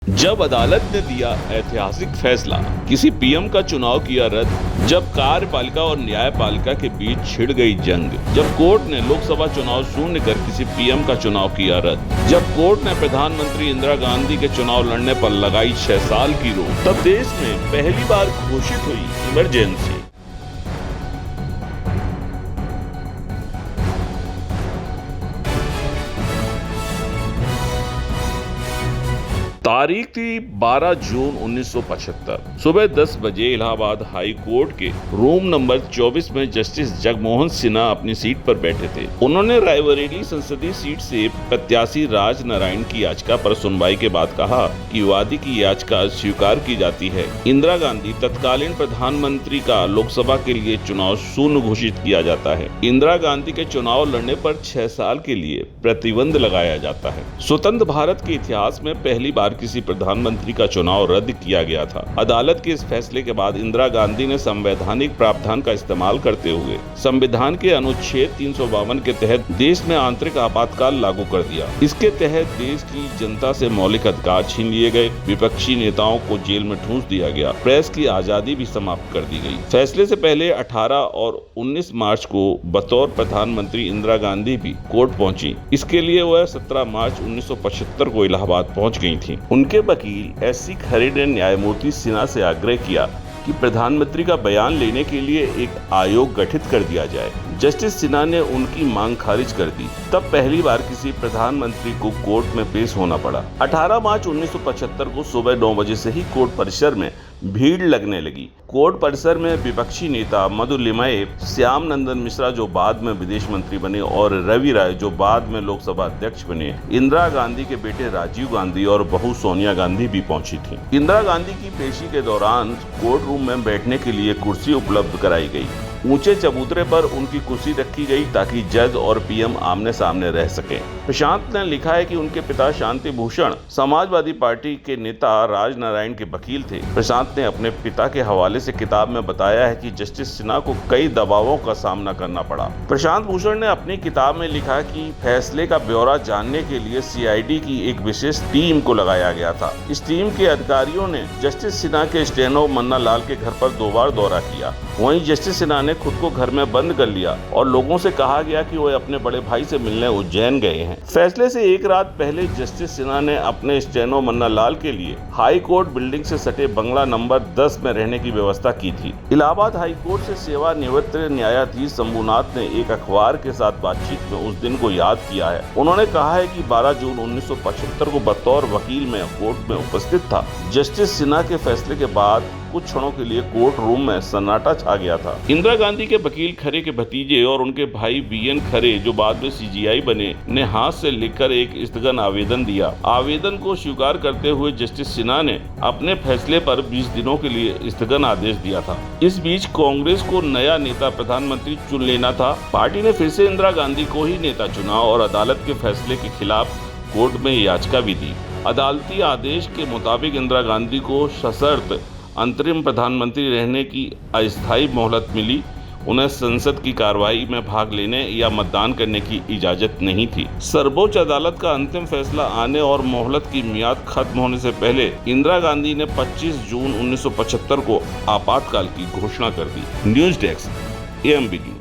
जब अदालत ने दिया ऐतिहासिक फैसला, किसी पीएम का चुनाव किया रद्द, जब कार्यपालिका और न्यायपालिका के बीच छिड़ गई जंग, जब कोर्ट ने लोकसभा चुनाव शून्य कर किसी पीएम का चुनाव किया रद्द, जब कोर्ट ने प्रधानमंत्री इंदिरा गांधी के चुनाव लड़ने पर लगाई 6 साल की रोक, तब देश में पहली बार घोषित हुई इमरजेंसी। तारीख थी 12 जून 1975। सुबह 10 बजे इलाहाबाद हाई कोर्ट के रूम नंबर 24 में जस्टिस जगमोहन सिन्हा अपनी सीट पर बैठे थे। उन्होंने रायबरेली संसदीय सीट से प्रत्याशी राज नारायण की याचिका पर सुनवाई के बाद कहा कि वादी की याचिका स्वीकार की जाती है। इंदिरा गांधी तत्कालीन प्रधानमंत्री का लोकसभा के लिए चुनाव शून्य घोषित किया जाता है। इंदिरा गांधी के चुनाव लड़ने पर 6 साल के लिए प्रतिबंध लगाया जाता है। स्वतंत्र भारत के इतिहास में पहली बार किसी प्रधानमंत्री का चुनाव रद्द किया गया था। अदालत के इस फैसले के बाद इंदिरा गांधी ने संवैधानिक प्रावधान का इस्तेमाल करते हुए संविधान के अनुच्छेद 352 के तहत देश में आंतरिक आपातकाल लागू कर दिया। इसके तहत देश की जनता से मौलिक अधिकार छीन लिए गए, विपक्षी नेताओं को जेल में ठूंस दिया गया, प्रेस की आजादी भी समाप्त कर दी गई। फैसले से पहले 18 और 19 मार्च को बतौर प्रधानमंत्री इंदिरा गांधी भी कोर्ट पहुंची। इसके लिए वह 17 मार्च 1975 को इलाहाबाद पहुंच गई थी। उनके वकील एस.सी. खरे ने न्यायमूर्ति सिन्हा से आग्रह किया कि प्रधानमंत्री का बयान लेने के लिए एक आयोग गठित कर दिया जाए। जस्टिस सिन्हा ने उनकी मांग खारिज कर दी। तब पहली बार किसी प्रधानमंत्री को कोर्ट में पेश होना पड़ा। 18 मार्च 1975 को सुबह 9 बजे से ही कोर्ट परिसर में भीड़ लगने लगी। कोर्ट परिसर में विपक्षी नेता मधु लिमये, श्याम नंदन मिश्रा जो बाद में विदेश मंत्री बने और रवि राय जो बाद में लोकसभा अध्यक्ष बने, इंदिरा गांधी के बेटे राजीव गांधी और बहू सोनिया गांधी भी पहुंची थी। इंदिरा गांधी की पेशी के दौरान कोर्ट रूम में बैठने के लिए कुर्सी उपलब्ध कराई गई। ऊंचे चबूतरे पर उनकी कुर्सी रखी गई ताकि जज और पीएम आमने सामने रह सके। प्रशांत ने लिखा है कि उनके पिता शांति भूषण समाजवादी पार्टी के नेता राज नारायण के वकील थे। प्रशांत ने अपने पिता के हवाले से किताब में बताया है कि जस्टिस सिन्हा को कई दबावों का सामना करना पड़ा। प्रशांत भूषण ने अपनी किताब में लिखा कि फैसले का ब्यौरा जानने के लिए सीआईडी की एक विशेष टीम को लगाया गया था। इस टीम के अधिकारियों ने जस्टिस सिन्हा के स्टेनो मन्ना लाल के घर पर 2 बार दौरा किया। वहीं जस्टिस सिन्हा ने खुद को घर में बंद कर लिया और लोगों से कहा गया कि वो अपने बड़े भाई से मिलने उज्जैन गए हैं। फैसले से एक रात पहले जस्टिस सिन्हा ने अपने स्टेनो मन्ना लाल के लिए हाई कोर्ट बिल्डिंग से सटे बंगला नंबर 10 में रहने की व्यवस्था की थी। इलाहाबाद हाई कोर्ट से सेवानिवृत्त न्यायाधीश शंभुनाथ ने एक अखबार के साथ बातचीत में उस दिन को याद किया है। उन्होंने कहा है कि 12 जून 1975 को बतौर वकील में कोर्ट में उपस्थित था। जस्टिस सिन्हा के फैसले के बाद कुछ क्षणों के लिए कोर्ट रूम में सन्नाटा छा गया था। इंदिरा गांधी के वकील खरे के भतीजे और उनके भाई बीएन खरे जो बाद में सीजीआई बने ने हाथ से लिखकर एक स्थगन आवेदन दिया। आवेदन को स्वीकार करते हुए जस्टिस सिन्हा ने अपने फैसले पर 20 दिनों के लिए स्थगन आदेश दिया था। इस बीच कांग्रेस को नया नेता प्रधानमंत्री चुन लेना था। पार्टी ने फिर से इंदिरा गांधी को ही नेता चुना और अदालत के फैसले के खिलाफ कोर्ट में याचिका भी दी। अदालती आदेश के मुताबिक इंदिरा गांधी को सशर्त अंतरिम प्रधानमंत्री रहने की अस्थायी मोहलत मिली। उन्हें संसद की कार्रवाई में भाग लेने या मतदान करने की इजाजत नहीं थी। सर्वोच्च अदालत का अंतिम फैसला आने और मोहलत की मियाद खत्म होने से पहले इंदिरा गांधी ने 25 जून 1975 को आपातकाल की घोषणा कर दी। News desk, AMB news.